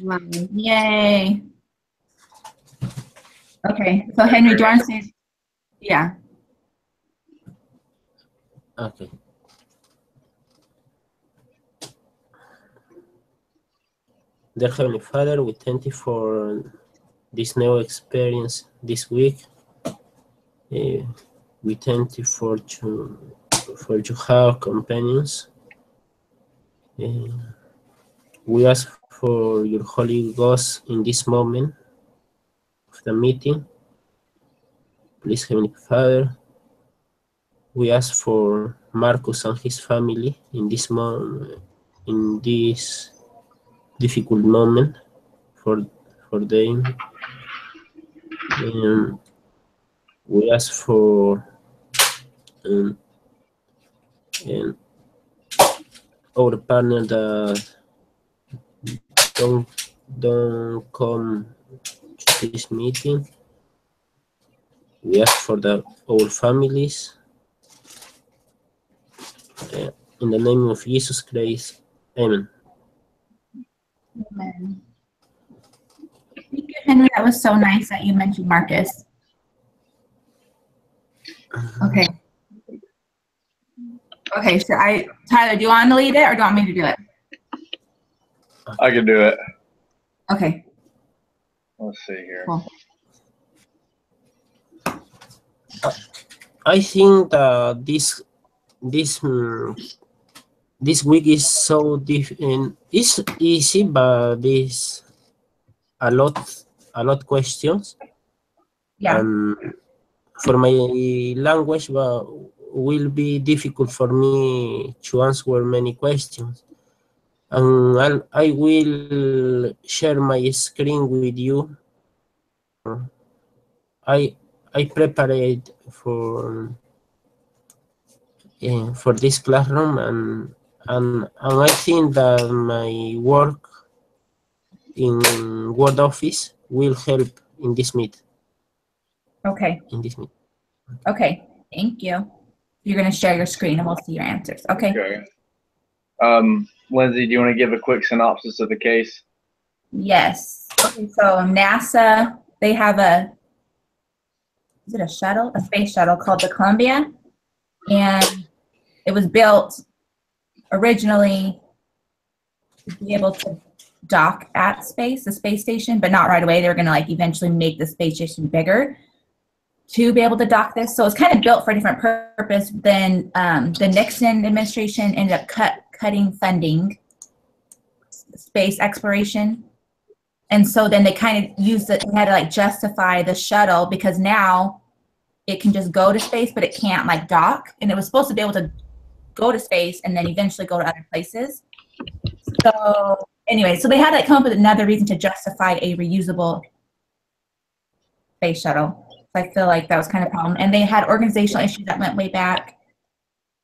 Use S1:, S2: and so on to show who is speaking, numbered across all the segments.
S1: Wow. Yay. Okay, so Henry, do you want to say? Yeah.
S2: Okay. Dear Heavenly Father, we thank you for this new experience this week. We thank you for you have companions. We ask for your Holy Ghost in this moment of the meeting. Please, Heavenly Father, we ask for Marcus and his family in this in this difficult moment for them. We ask for our partner that don't come to this meeting. We ask for our families. In the name of Jesus Christ, amen.
S1: Amen. Thank you, Henry. That was so nice that you mentioned Marcus. Okay. Okay, so Tyler, do you want to lead it or do you want me to do it?
S3: I can do it.
S1: Okay.
S3: Let's see here.
S1: Cool.
S2: I think that this week is so different. It's easy, but there's a lot questions.
S1: Yeah.
S2: And for my language, will be difficult for me to answer many questions. And I will share my screen with you. I prepared for this classroom, and I think that my work in Word Office will help in this meet.
S1: Okay.
S2: In this meet.
S1: Okay. Thank you. You're going to share your screen and we'll see your answers. Okay.
S3: Okay. Lindsay, do you want to give a quick synopsis of the case?
S1: Yes. Okay, so NASA, they have is it a shuttle? A space shuttle called the Columbia. And it was built originally to be able to dock at the space station, but not right away. They were going to like eventually make the space station bigger to be able to dock this. So it's kind of built for a different purpose. Then the Nixon administration ended up cutting funding, space exploration. And so then they kind of used it, they had to like justify the shuttle because now it can just go to space, but it can't like dock. And it was supposed to be able to go to space and then eventually go to other places. So anyway, so they had to come up with another reason to justify a reusable space shuttle. So I feel like that was kind of a problem. And they had organizational issues that went way back.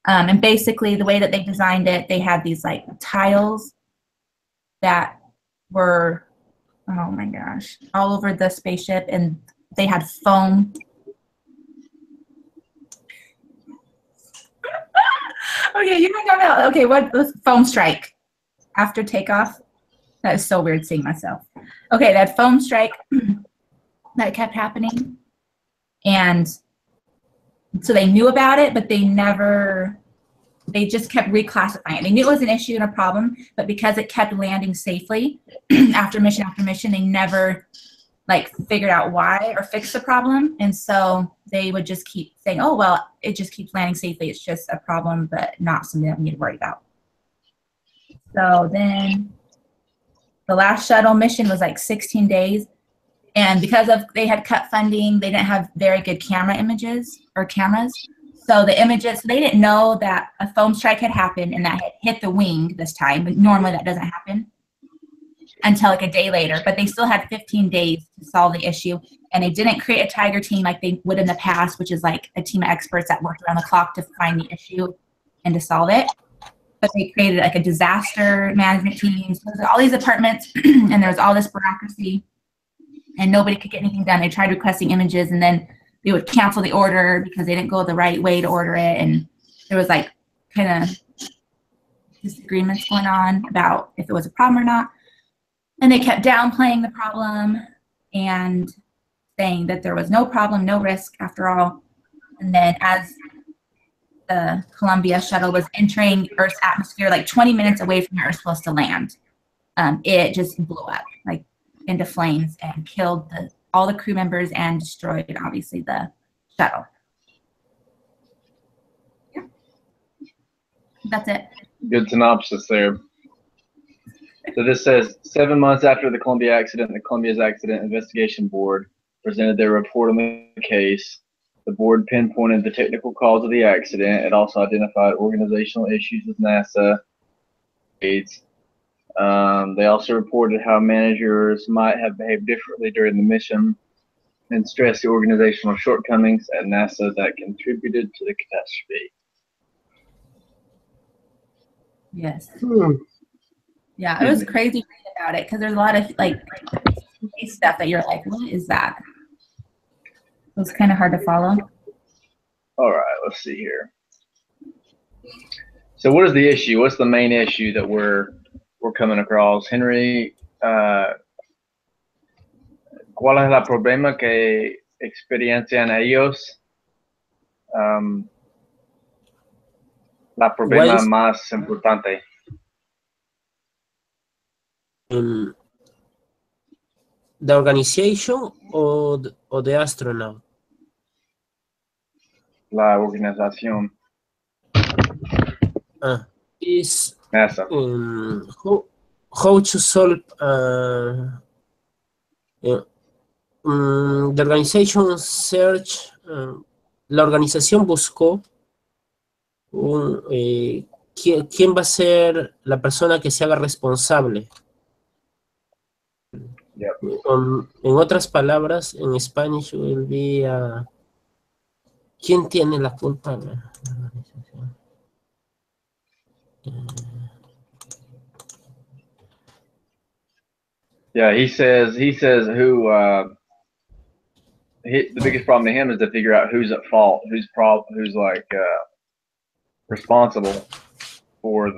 S1: And basically the way that they designed it, they had these like tiles that were, oh my gosh, all over the spaceship, and they had foam. Okay, you know about, okay, what was foam strike after takeoff? That is so weird seeing myself. Okay, that foam strike that kept happening. And so they knew about it, but they just kept reclassifying it. They knew it was an issue and a problem, but because it kept landing safely after mission, they never like figured out why or fixed the problem. And so they would just keep saying, oh, well, it just keeps landing safely. It's just a problem, but not something that we need to worry about. So then the last shuttle mission was like 16 days. And because they had cut funding, they didn't have very good camera images or cameras. So the images, they didn't know that a foam strike had happened and that had hit the wing this time. But normally that doesn't happen until like a day later. But they still had 15 days to solve the issue. And they didn't create a tiger team like they would in the past, which is like a team of experts that worked around the clock to find the issue and to solve it. But they created like a disaster management team. So there's all these departments and there's all this bureaucracy and nobody could get anything done. They tried requesting images and then they would cancel the order because they didn't go the right way to order it. And there was like kind of disagreements going on about if it was a problem or not. And they kept downplaying the problem and saying that there was no problem, no risk after all. And then as the Columbia shuttle was entering Earth's atmosphere, like 20 minutes away from where it was supposed to land, it just blew up like into flames and killed all the crew members and destroyed, obviously, the shuttle. Yeah. That's it.
S3: Good synopsis there. So this says 7 months after the Columbia accident, the Columbia's Accident Investigation Board presented their report on the case. The board pinpointed the technical cause of the accident. It also identified organizational issues with NASA. They also reported how managers might have behaved differently during the mission and stressed the organizational shortcomings at NASA that contributed to the catastrophe.
S1: Yes. Yeah, it was crazy reading about it because there's a lot of like stuff that you're like, what is that? It was kind of hard to follow.
S3: All right, let's see here. So what is the issue? What's the main issue that we're coming across? Henry, ¿cuál es el problema que experiencian ellos? La problema más importante.
S2: The organization or the astronaut?
S3: La organización.
S2: Is
S3: NASA.
S2: How to solve the organization search. La organización buscó quién va a ser la persona que se haga responsable.
S3: Yep.
S2: En otras palabras, en Spanish will be ¿quién tiene la culpa de la organización?
S3: Yeah, he says who the biggest problem to him is to figure out who's at fault, who's like responsible for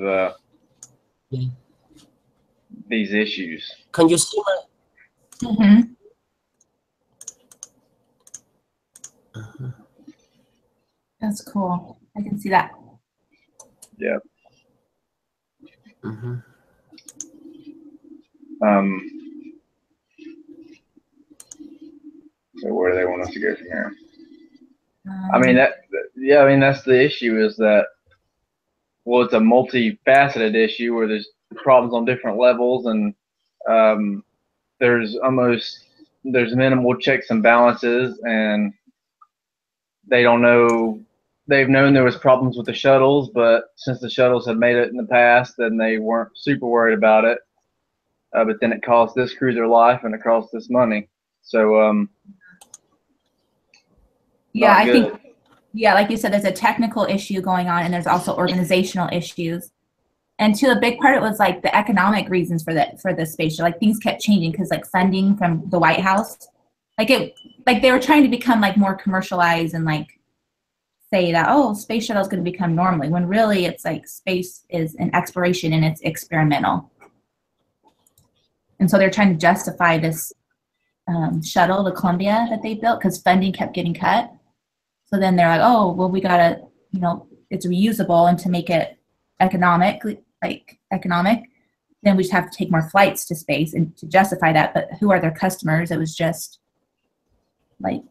S3: these issues.
S2: Can you see my?
S1: That's cool. I can see that.
S3: Yeah. So where do they want us to go from here? I mean that's the issue is that, well, it's a multifaceted issue where there's problems on different levels, and there's minimal checks and balances, and they don't know. They've known there was problems with the shuttles, but since the shuttles had made it in the past, then they weren't super worried about it. But then it cost this crew their life, and it cost this money. So
S1: yeah, I think, yeah, like you said, there's a technical issue going on, and there's also organizational issues. And to a big part, it was like the economic reasons for the space shuttle. Like things kept changing because like funding from the White House, like they were trying to become like more commercialized and like say that, oh, space shuttle is going to become normally, when really it's like space is an exploration and it's experimental. And so they're trying to justify this shuttle, the Columbia, that they built because funding kept getting cut. So then they're like, oh, well, we got to, it's reusable, and to make it economic, then we just have to take more flights to space and to justify that. But who are their customers? It was just like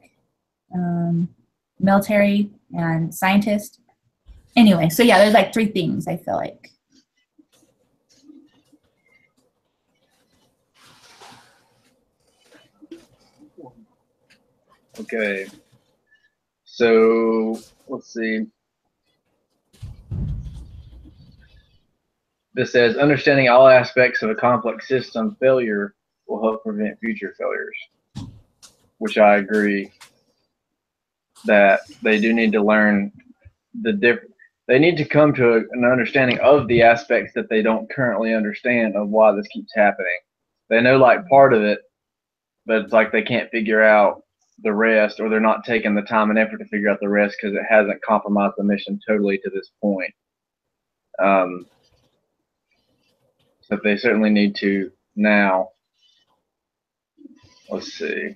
S1: military and scientists. Anyway, so yeah, there's like three things I feel like.
S3: Okay. So let's see. This says understanding all aspects of a complex system failure will help prevent future failures, which I agree that they do need to learn they need to come to an understanding of the aspects that they don't currently understand of why this keeps happening. They know like part of it, but it's like they can't figure out the rest, or they're not taking the time and effort to figure out the rest because it hasn't compromised the mission totally to this point. So they certainly need to now Let's see.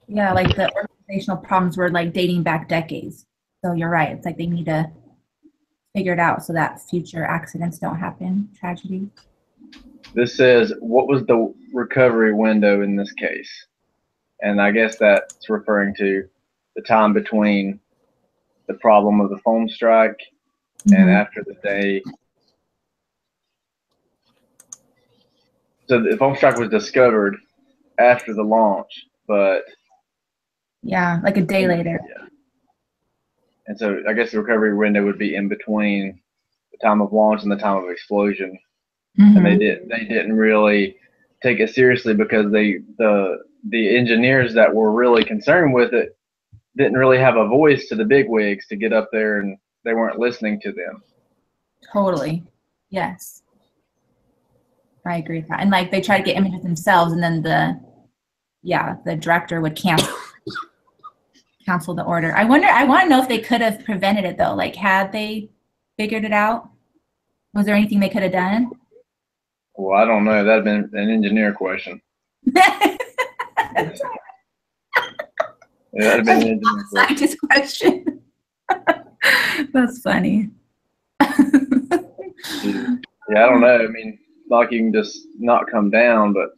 S1: Yeah, like the organizational problems were like dating back decades. So you're right. It's like they need to figure it out so that future accidents don't happen, tragedy.
S3: This says, what was the recovery window in this case? And I guess that's referring to the time between the problem of the foam strike and after the day. So the foam strike was discovered after the launch, but
S1: yeah, like a day later.
S3: Yeah. And so I guess the recovery window would be in between the time of launch and the time of explosion. And they didn't really take it seriously because the engineers that were really concerned with it didn't really have a voice to the bigwigs to get up there, and they weren't listening to them.
S1: Totally. Yes. I agree with that. And like they try to get images themselves, and then the director would cancel the order. I want to know if they could have prevented it though. Like, had they figured it out? Was there anything they could have done?
S3: Well, I don't know. That'd been an engineer question. Yeah, that'd been an engineer
S1: scientist question. That's funny.
S3: Yeah, I don't know. I mean, like you can just not come down, but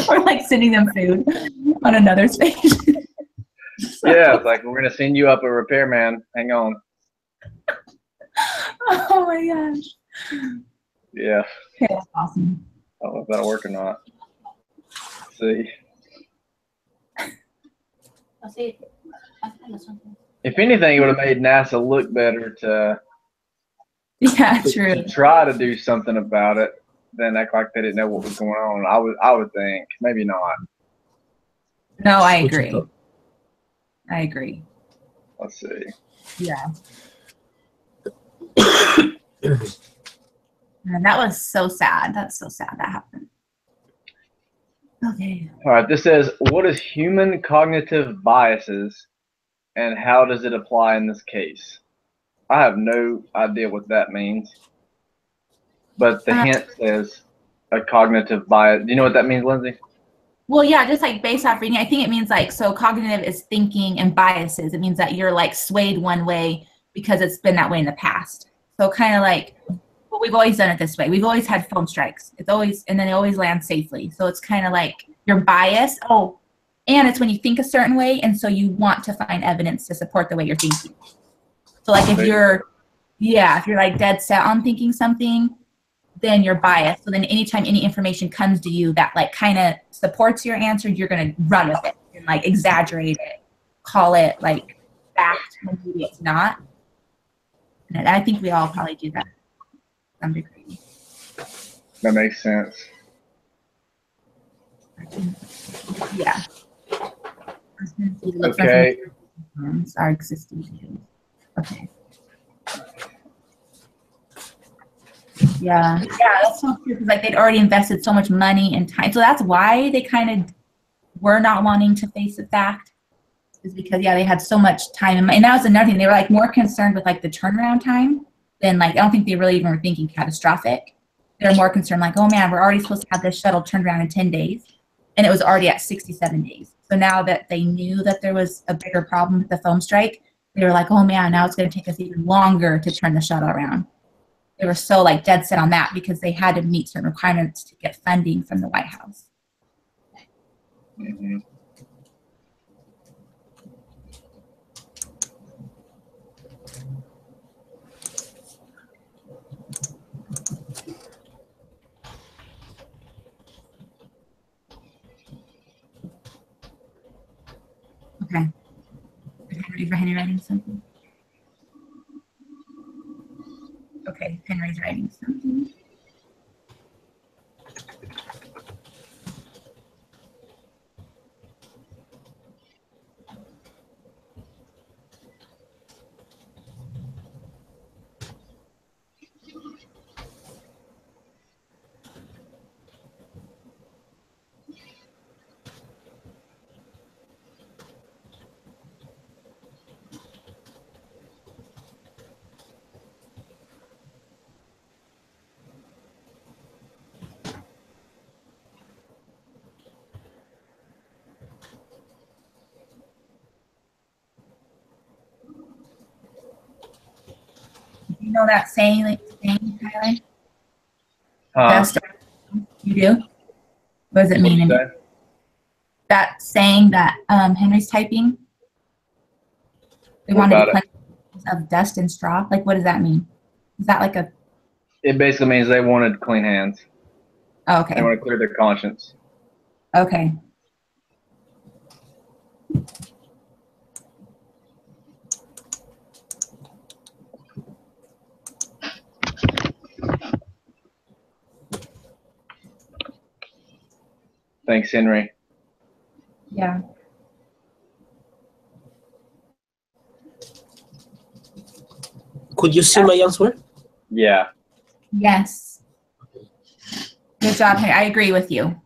S1: or like sending them food on another station.
S3: Yeah, it's like, we're gonna send you up a repairman. Hang on.
S1: Oh my gosh.
S3: Yeah.
S1: Okay, that's awesome.
S3: I don't know if that'll work or not. Let's see. If anything, it would have made NASA look better to try to do something about it than act like they didn't know what was going on. I would think. Maybe not.
S1: No, I agree. I agree.
S3: Let's see.
S1: Yeah. And that was so sad. That's so sad that happened. Okay.
S3: All right. This says, what is human cognitive biases and how does it apply in this case? I have no idea what that means. But the hint says a cognitive bias. Do you know what that means, Lindsay?
S1: Well, yeah, just like based off reading, I think it means like, so cognitive is thinking, and biases, it means that you're like swayed one way because it's been that way in the past. So kind of like, well, we've always done it this way. We've always had foam strikes. It's always, and then they always land safely. So it's kind of like your bias. Oh, and it's when you think a certain way, and so you want to find evidence to support the way you're thinking. So like if you're like dead set on thinking something, then you're biased. So then anytime any information comes to you that like kind of supports your answer, you're going to run with it and like exaggerate it, call it like fact when maybe it's not. And I think we all probably do that to some degree.
S3: That makes sense.
S1: Yeah.
S3: Okay.
S1: Are existing. Okay. Yeah, that's so true, because like they'd already invested so much money and time, so that's why they kind of were not wanting to face the fact, is because they had so much time, and that was another thing. They were like more concerned with like the turnaround time than like, I don't think they really even were thinking catastrophic. They're more concerned like, oh man, we're already supposed to have this shuttle turned around in 10 days, and it was already at 67 days. So now that they knew that there was a bigger problem with the foam strike, they were like, oh man, now it's going to take us even longer to turn the shuttle around. They were so like dead set on that because they had to meet certain requirements to get funding from the White House.
S3: Mm-hmm.
S1: Okay. Is Henry writing something? Okay, Henry's writing something. know that saying, Tyler?
S3: Huh?
S1: You do? What does it mean?
S3: What'd you say?
S1: That saying that Henry's typing? They
S3: What
S1: wanted to
S3: about it?
S1: cleanse of dust and straw. Like, what does that mean? Is that like a?
S3: It basically means they wanted clean hands.
S1: Oh,
S3: They
S1: okay.
S3: want to clear their conscience.
S1: Okay.
S3: Thanks, Henry.
S1: Yeah.
S2: Could you see my answer?
S3: Yeah.
S1: Yes. Good job, Henry. I agree with you.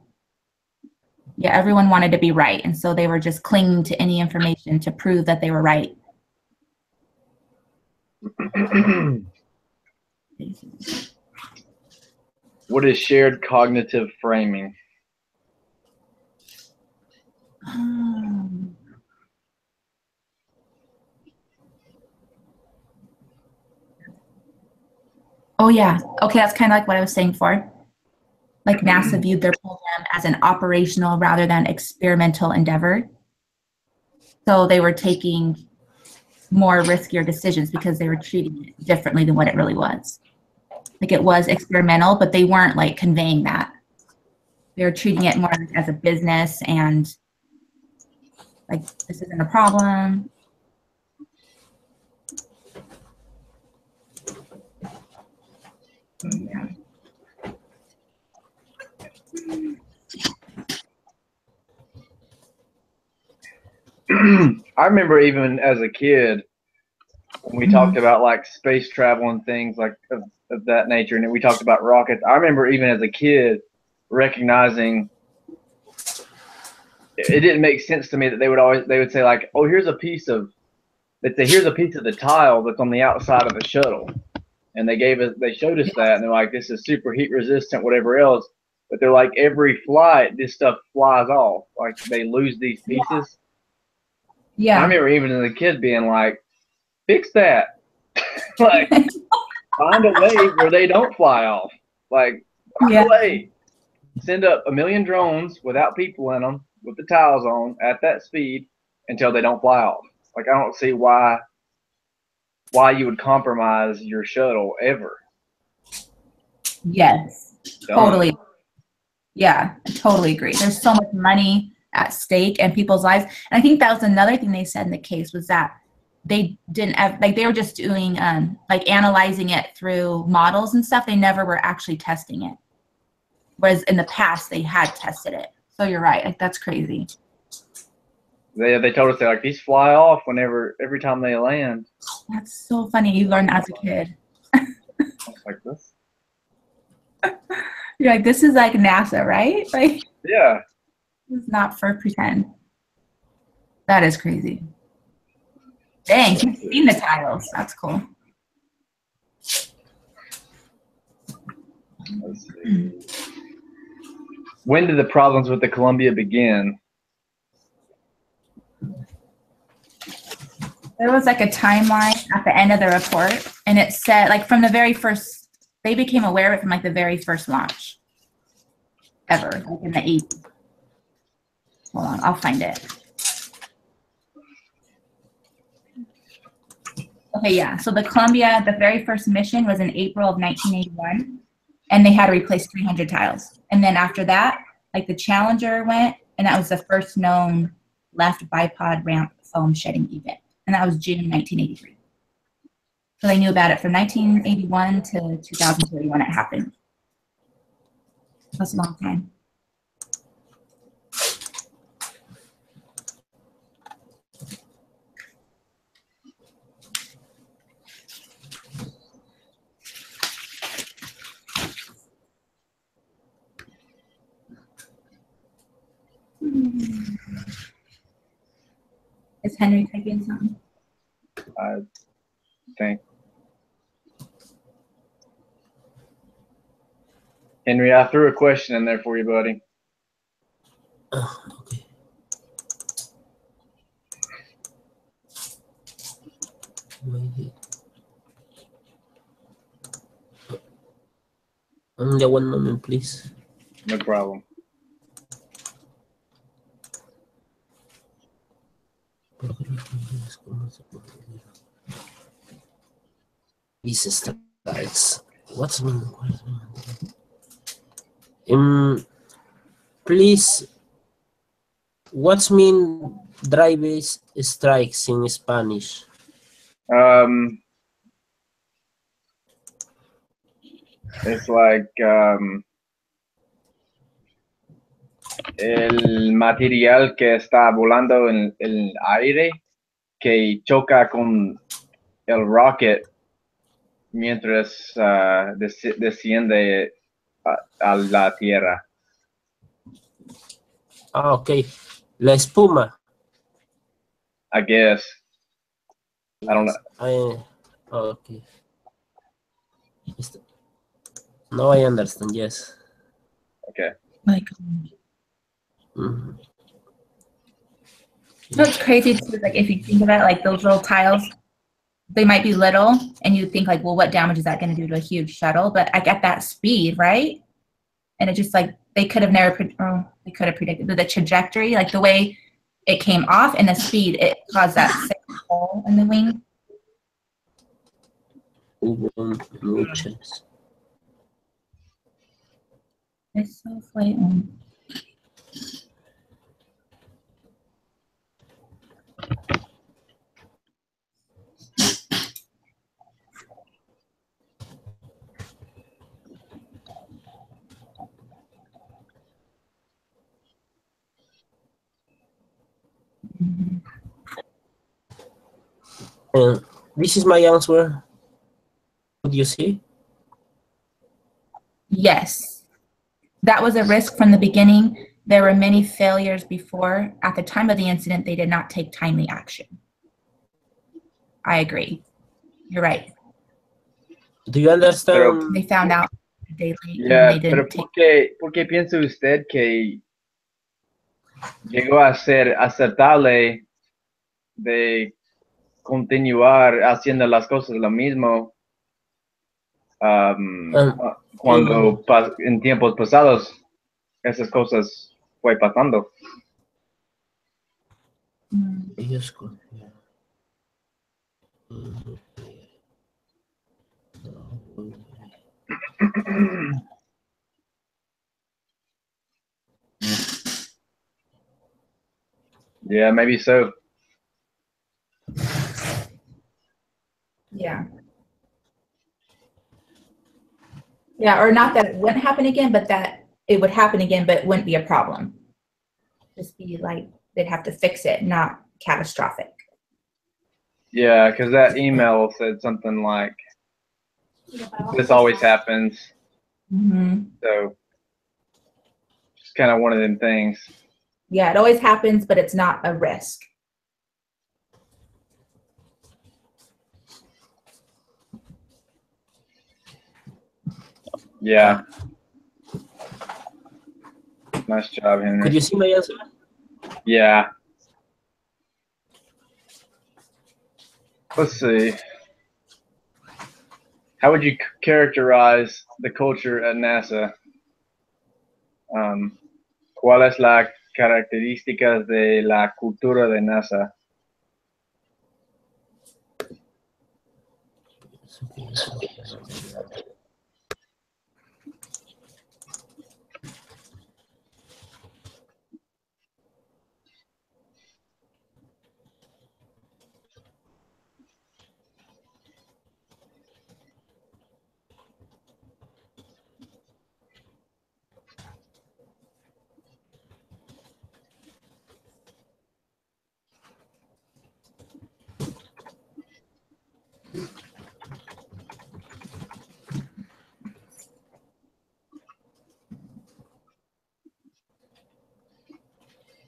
S1: Yeah, everyone wanted to be right, and so they were just clinging to any information to prove that they were right.
S3: What is shared cognitive framing?
S1: Oh, yeah. Okay, that's kind of like what I was saying before. Like NASA viewed their program as an operational rather than experimental endeavor. So they were taking more riskier decisions because they were treating it differently than what it really was. Like it was experimental, but they weren't like conveying that. They were treating it more as a business and like this isn't a problem. Yeah.
S3: I remember even as a kid when we talked about like space travel and things like of that nature, and we talked about rockets. I remember even as a kid recognizing it didn't make sense to me that they would say like, oh, here's a piece of the tile that's on the outside of the shuttle, and they showed us that, and they're like, this is super heat resistant, whatever else. But they're like, every flight, this stuff flies off. Like they lose these pieces.
S1: Yeah.
S3: I remember even as a kid being like, fix that. Like, find a way where they don't fly off. Like, find a way. Send up 1 million drones without people in them, with the tiles on, at that speed, until they don't fly off. Like, I don't see why you would compromise your shuttle ever.
S1: Yes.
S3: Dumb.
S1: Totally. Yeah, I totally agree. There's so much money at stake and people's lives. And I think that was another thing they said in the case was that they didn't have, like they were just doing like analyzing it through models and stuff. They never were actually testing it. Whereas in the past they had tested it. So you're right. Like that's crazy.
S3: They told us that like these fly off every time they land.
S1: That's so funny. You learn as a kid.
S3: I was like this.
S1: You're like, this is like NASA, right? Like
S3: Yeah.
S1: it's not for pretend. That is crazy. Dang, you've seen the tiles. That's cool.
S3: Let's see. When did the problems with the Columbia begin?
S1: There was like a timeline at the end of the report, and it said like from the very first, they became aware of it from like the very first launch ever, like in the 80s. Hold on, I'll find it. Okay, yeah, so the Columbia, the very first mission was in April of 1981, and they had to replace 300 tiles. And then after that, like the Challenger went, and that was the first known left bipod ramp foam shedding event. And that was June 1983. So they knew about it from 1981 to 2003 when it happened. That's a long time. Is Henry typing something?
S3: I think. Henry, I threw a question in there for you, buddy.
S2: Okay. Yeah, one moment, please.
S3: No problem.
S2: These strikes. What's mean? Please, what's mean drivers strikes in Spanish?
S3: It's like el material que está volando en el aire que choca con el rocket mientras desciende a la tierra.
S2: Ah, okay. La espuma.
S3: I guess. I don't know.
S2: Okay. No, I understand. Yes.
S3: Okay.
S1: Like,
S2: Mhm.
S1: so it's crazy too, like if you think about it, like those little tiles, they might be little and you think like, well, what damage is that going to do to a huge shuttle? But like at that speed, right? And it just like, they could have never, they could have predicted the trajectory, like the way it came off and the speed, it caused that hole in the wing.
S2: Hubo muchas.
S1: It's so flagrant.
S2: This is my answer. What do you see?
S1: Yes, that was a risk from the beginning. There were many failures before. At the time of the incident, they did not take timely action. I agree. You're right.
S2: Do you understand?
S1: They found out a day late
S3: Yeah,
S1: and they
S3: pero
S1: didn't take.
S3: ¿por qué piensa usted que llegó a ser aceptable de continuar haciendo las cosas lo mismo cuando en tiempos pasados esas cosas fue pasando?
S2: Ellos
S3: Yeah, maybe so.
S1: Yeah. Yeah, or not that it wouldn't happen again, but that it would happen again, but it wouldn't be a problem. Just be like, they'd have to fix it, not catastrophic.
S3: Yeah, because that email said something like, this always happens.
S1: Mm-hmm.
S3: So it's kind of one of them things.
S1: Yeah, it always happens, but it's not a risk.
S3: Yeah. Nice job, Henry.
S2: Could you see my answer?
S3: Yeah. Let's see. How would you characterize the culture at NASA? ¿Cuál es la características de la cultura de NASA?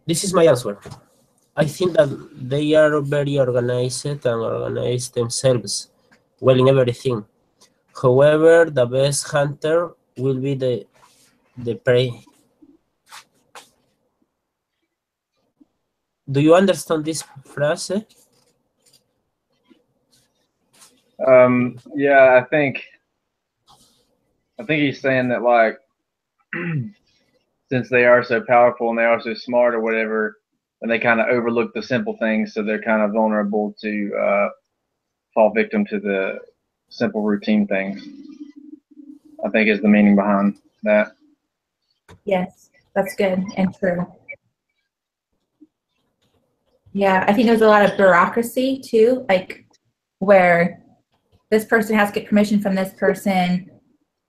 S2: This is my answer. I think that they are very organized and organize themselves well in everything. However, the best hunter will be the prey. Do you understand this phrase?
S3: Yeah, I think I think he's saying that, like, since they are so powerful and they are so smart or whatever, and they kind of overlook the simple things, so they're kind of vulnerable to fall victim to the simple routine things. I think is the meaning behind that.
S1: Yes, that's good and true. Yeah, I think there's a lot of bureaucracy too, like where this person has to get permission from this person,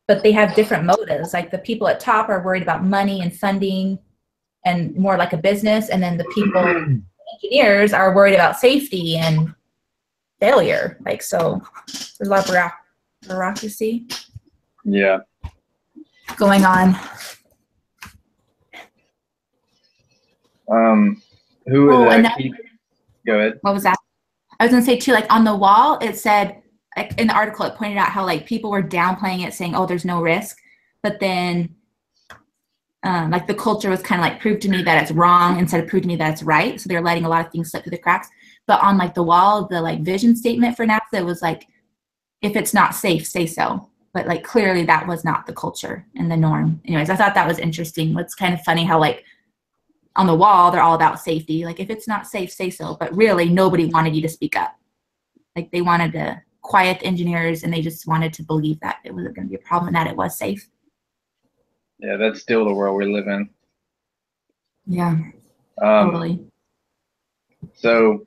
S1: but they have different motives. Like the people at top are worried about money and funding and more like a business, and then the people, engineers, are worried about safety and failure. Like, so there's a lot of bureaucracy
S3: Yeah.
S1: going on.
S3: Who
S1: Oh,
S3: are
S1: and
S3: the go ahead.
S1: what was that? I was gonna say too, like on the wall, it said, like in the article, it pointed out how like people were downplaying it, saying, "Oh, there's no risk," but then like the culture was kind of like, prove to me that it's wrong instead of prove to me that it's right. So they're letting a lot of things slip through the cracks. But on like the wall, the like vision statement for NASA was like, if it's not safe, say so. But like clearly that was not the culture and the norm. Anyways, I thought that was interesting. It's kind of funny how like on the wall, they're all about safety. Like if it's not safe, say so. But really nobody wanted you to speak up. Like they wanted to quiet the engineers and they just wanted to believe that it wasn't going to be a problem and that it was safe.
S3: Yeah, that's still the world we live in.
S1: Yeah, totally.
S3: So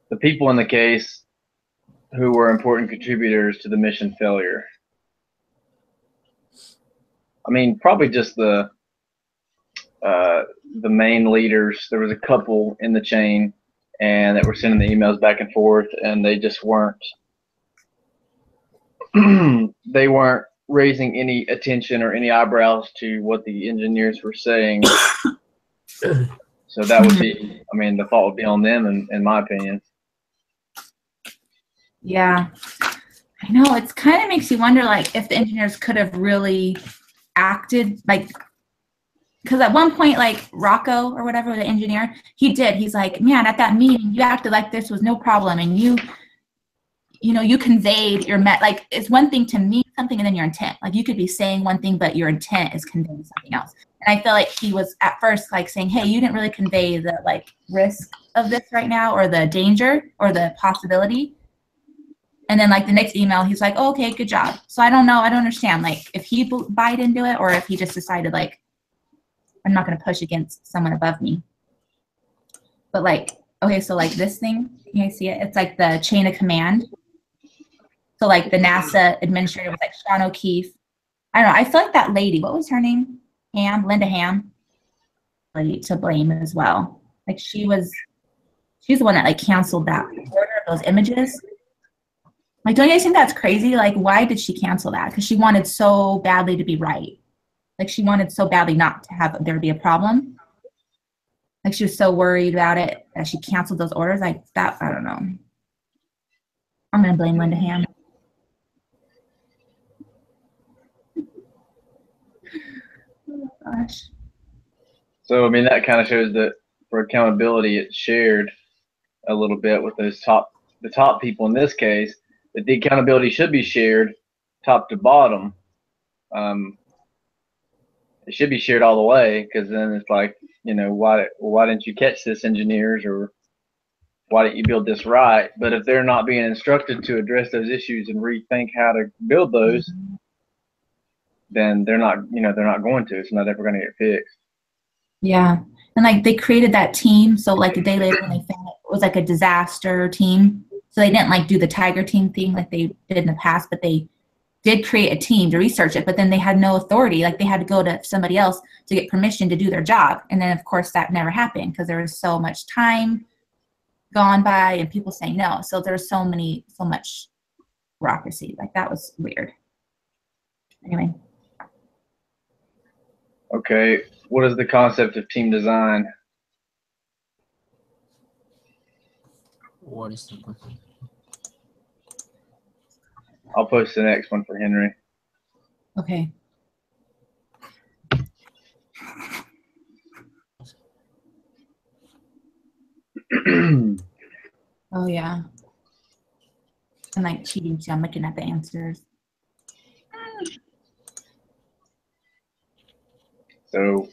S3: the people in the case who were important contributors to the mission failure. I mean, probably just the main leaders. There was a couple in the chain, and that were sending the emails back and forth, and they just weren't. They weren't raising any attention or any eyebrows to what the engineers were saying. So that would be, I mean, the fault would be on them, in my opinion.
S1: Yeah, I know. It's kind of makes you wonder, like, if the engineers could have really acted, like, because at one point, like, Rocco or whatever, the engineer, he's like, man, at that meeting, you acted like this was no problem, and you know, you conveyed like, it's one thing to mean something and then your intent. Like, you could be saying one thing, but your intent is conveying something else. And I feel like he was at first, like, saying, hey, you didn't really convey the, like, risk of this right now, or the danger, or the possibility. And then, like, the next email, he's like, oh, okay, good job. So I don't know. I don't understand, like, if he bought into it or if he just decided, like, I'm not going to push against someone above me. But, like, okay, so, like, this thing, can you see it? It's, like, the chain of command. So, like, the NASA administrator was, like, Sean O'Keefe. I don't know. I feel like that lady, what was her name? Linda Ham, to blame as well. Like, she's the one that, like, canceled that order of those images. Like, don't you guys think that's crazy? Like, why did she cancel that? Because she wanted so badly to be right. Like, she wanted so badly not to have there be a problem. Like, she was so worried about it that she canceled those orders. Like, that, I don't know. I'm going to blame Linda Ham. Oh, gosh.
S3: So, I mean, that kind of shows that for accountability, it's shared a little bit with the top people in this case, that the accountability should be shared top to bottom. It should be shared all the way, because then it's like, you know, why didn't you catch this, engineers, or why didn't you build this right? But if they're not being instructed to address those issues and rethink how to build those, then they're not going to. It's not ever going to get fixed.
S1: Yeah. And, like, they created that team. So, like, a day later when they found it was, like, a disaster team. So they didn't, like, do the tiger team thing like they did in the past, but they did create a team to research it, but then they had no authority. Like, they had to go to somebody else to get permission to do their job. And then, of course, that never happened because there was so much time gone by and people saying no. So there was so much bureaucracy. Like, that was weird. Anyway.
S3: Okay, what is the concept of team design?
S2: What is the concept?
S3: I'll post the next one for Henry.
S1: Okay. Oh, yeah. And, like, cheating too. I'm looking at the answers.
S3: So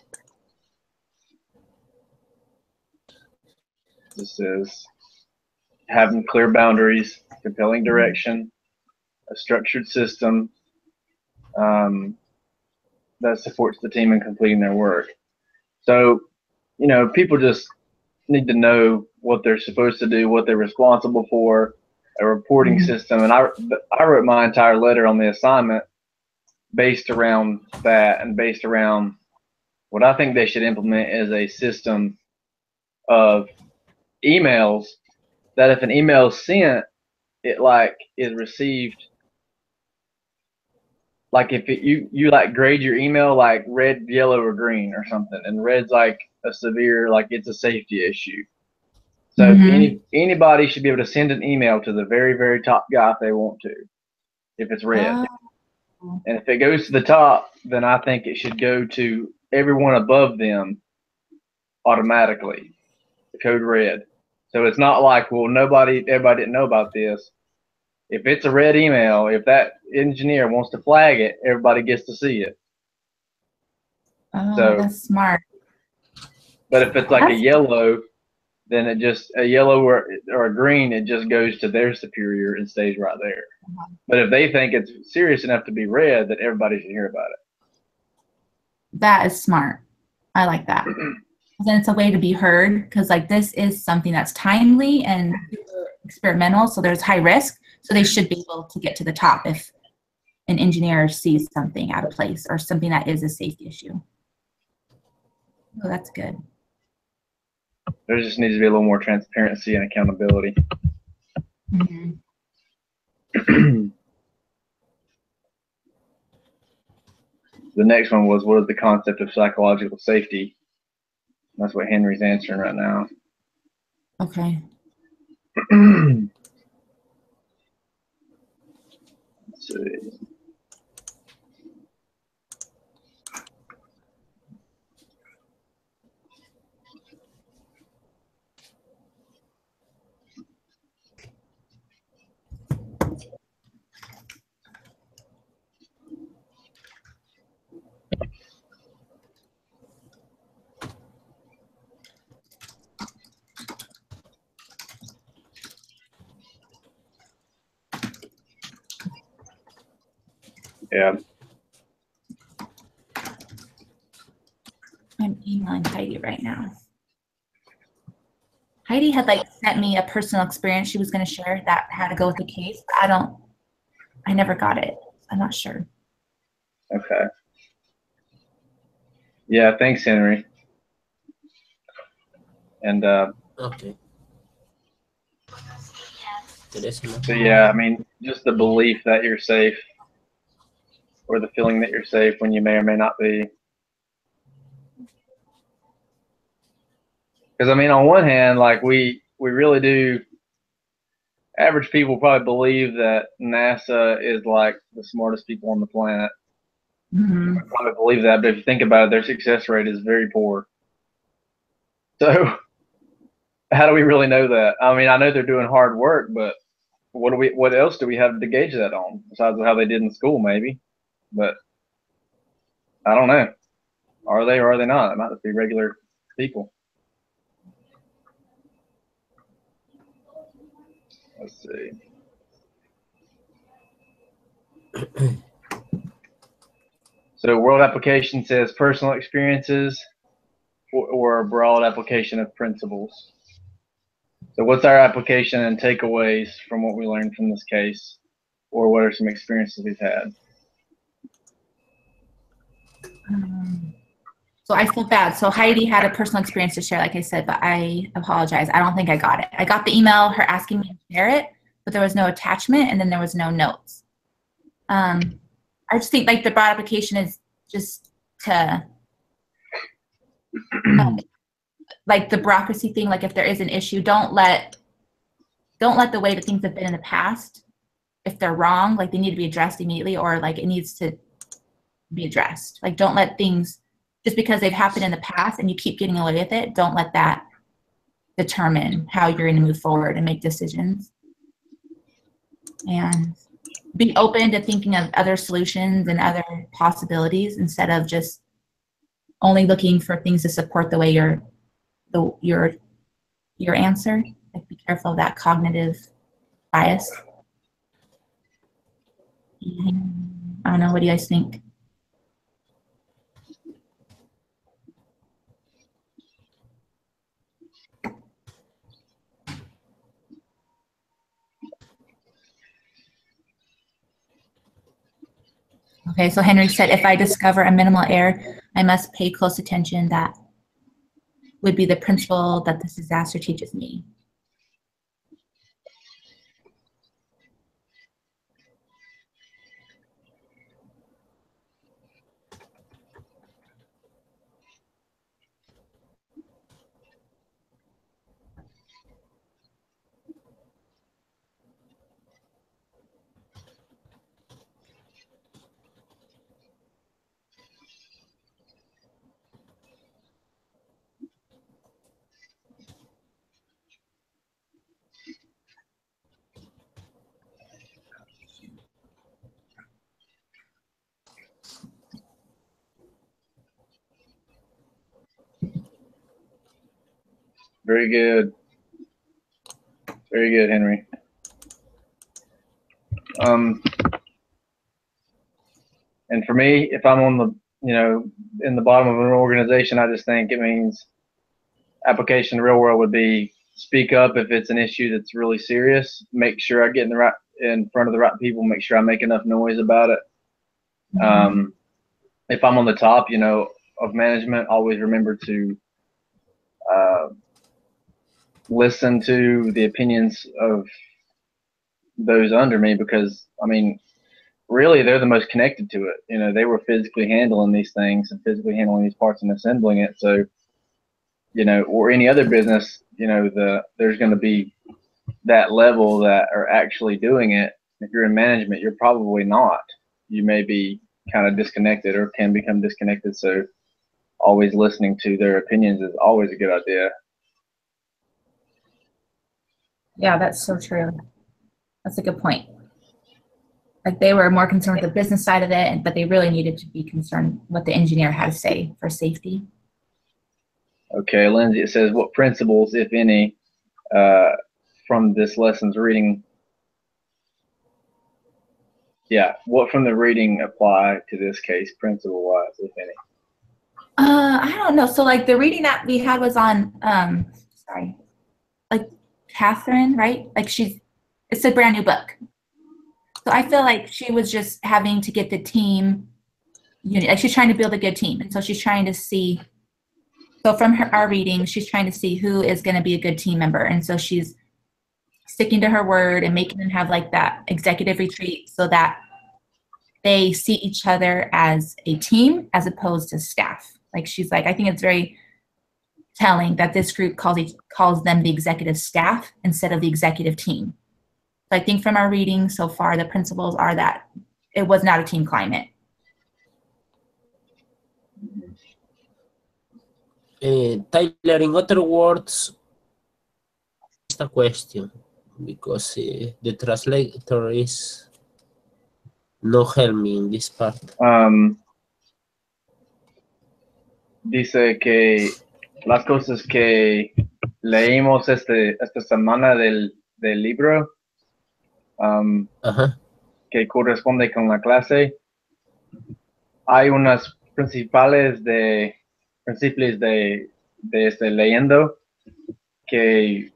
S3: this is having clear boundaries, compelling direction, a structured system that supports the team in completing their work. So, people just need to know what they're supposed to do, what they're responsible for, a reporting system. And I wrote my entire letter on the assignment based around that, and based around what I think they should implement is a system of emails that if an email is sent, it is received. Like if you grade your email like red, yellow, or green or something, and red's like a severe, it's a safety issue. So anybody should be able to send an email to the very, very top guy if they want to, if it's red. And if it goes to the top, then I think it should go to everyone above them automatically, the code red. So it's not like, well, everybody didn't know about this. If it's a red email, if that engineer wants to flag it, everybody gets to see it.
S1: Oh, that's smart.
S3: But if it's like a yellow, then a yellow or a green, it just goes to their superior and stays right there. But if they think it's serious enough to be red, then everybody should hear about it.
S1: That is smart. I like that. Then it's a way to be heard, because this is something that's timely and experimental, so there's high risk. So they should be able to get to the top if an engineer sees something out of place or something that is a safety issue. Oh, that's good.
S3: There just needs to be a little more transparency and accountability. The next one was, what is the concept of psychological safety? That's what Henry's answering right now.
S1: Okay.
S3: Let's see. Yeah.
S1: I'm emailing Heidi right now. Heidi had sent me a personal experience she was going to share that had to go with the case. But I never got it. I'm not sure.
S3: Okay. Yeah, thanks, Henry. And
S2: Okay.
S3: so yeah, I mean, just the belief that you're safe, or the feeling that you're safe when you may or may not be. Because I mean, on one hand, we really do. Average people probably believe that NASA is the smartest people on the planet. I probably believe that, but if you think about it, their success rate is very poor. So how do we really know that? I mean, I know they're doing hard work, but what else do we have to gauge that on besides how they did in school, maybe? But I don't know. Are they or are they not? It might just be regular people. Let's see. So world application says personal experiences or a broad application of principles. So what's our application and takeaways from what we learned from this case, or what are some experiences we've had?
S1: So I feel bad. So Heidi had a personal experience to share, like I said, but I apologize. I don't think I got it. I got the email, her asking me to share it, but there was no attachment, and then there was no notes. I just think the broad application is just to the bureaucracy thing. If there is an issue, don't let the way that things have been in the past, if they're wrong, they need to be addressed immediately, or it needs to be addressed. Don't let things, just because they've happened in the past and you keep getting away with it, don't let that determine how you're going to move forward and make decisions. And be open to thinking of other solutions and other possibilities instead of just only looking for things to support the way your answer. Like, be careful of that cognitive bias. I don't know. What do you guys think? Okay, so Henry said, if I discover a minimal error, I must pay close attention. That would be the principle that this disaster teaches me.
S3: Very good. Very good, Henry. And for me, if I'm on the, in the bottom of an organization, I just think it means application to real world would be speak up if it's an issue that's really serious. Make sure I get in front of the right people. Make sure I make enough noise about it. If I'm on the top, of management, always remember to listen to the opinions of those under me, because really they're the most connected to it. They were physically handling these things and physically handling these parts and assembling it. So, or any other business, there's going to be that level that are actually doing it. If you're in management, you're probably not. You may be kind of disconnected or can become disconnected. So always listening to their opinions is always a good idea.
S1: Yeah, that's so true. That's a good point. Like, they were more concerned with the business side of it, but they really needed to be concerned what the engineer had to say for safety. Okay,
S3: Lindsay, it says, what principles, if any, from this lesson's reading? Yeah, what from the reading apply to this case, principle-wise, if any?
S1: I don't know. So, like, the reading that we had was on, like Catherine, right? Like, it's a brand new book. So I feel like she was just having to get the team unit. Like, she's trying to build a good team. And so she's trying to see, so from our reading, she's trying to see who is going to be a good team member. And so she's sticking to her word and making them have like that executive retreat so that they see each other as a team as opposed to staff. Like, she's like, I think it's very telling that this group calls them the executive staff instead of the executive team. So I think from our reading so far, the principles are that it was not a team climate.
S2: Tyler, in other words, it's a question because the translator is no help me in this part.
S3: Dice que las cosas que leímos esta semana del libro, que corresponde con la clase, hay unas principios de leyendo que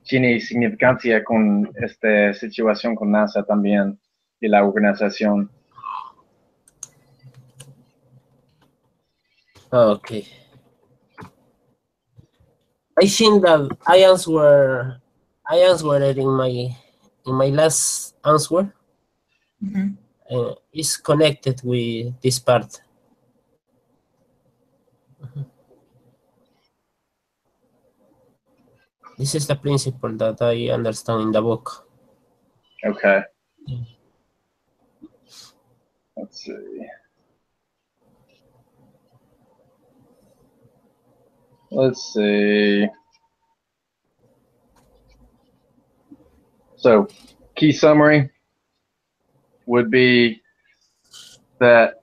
S3: tiene significancia con esta situación con NASA también y la organización.
S2: Okay. I think that I answered it in my last answer. It's connected with this part. This is the principle that I understand in the book.
S3: Okay. Let's see. So, key summary would be that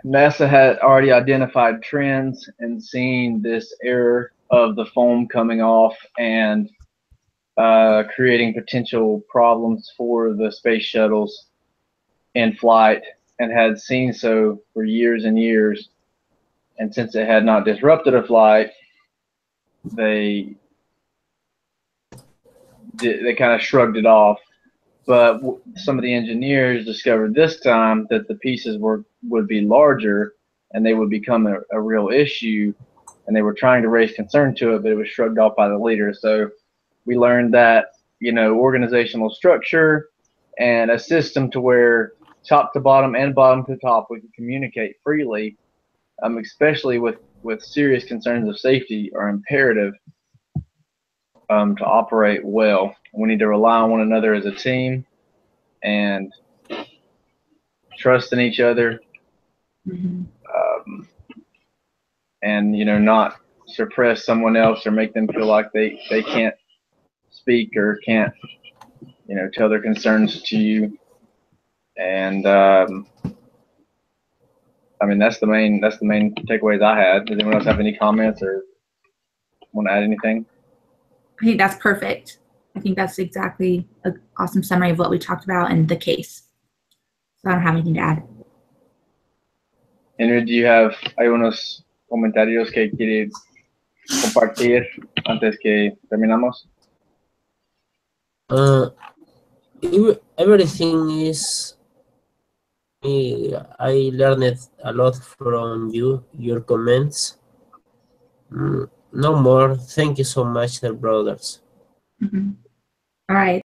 S3: NASA had already identified trends and seen this error of the foam coming off and creating potential problems for the space shuttles in flight, and had seen so for years and years. And since it had not disrupted a flight, they kind of shrugged it off. But some of the engineers discovered this time that the pieces would be larger and they would become a real issue, and they were trying to raise concern to it, but it was shrugged off by the leader. So we learned that, organizational structure and a system to where top to bottom and bottom to top we can communicate freely, especially with serious concerns of safety, are imperative to operate well. We need to rely on one another as a team and trust in each other, and not suppress someone else or make them feel like they can't speak or can't tell their concerns to you. And that's the main takeaways I had. Does anyone else have any comments or want to add anything?
S1: I think that's perfect. I think that's exactly an awesome summary of what we talked about in the case. So I don't have anything to add.
S3: Henry, do you have algunos comentarios que quiere compartir antes que terminamos?
S2: Everything is. I learned a lot from your comments. No more. Thank you so much, dear brothers.
S1: All right.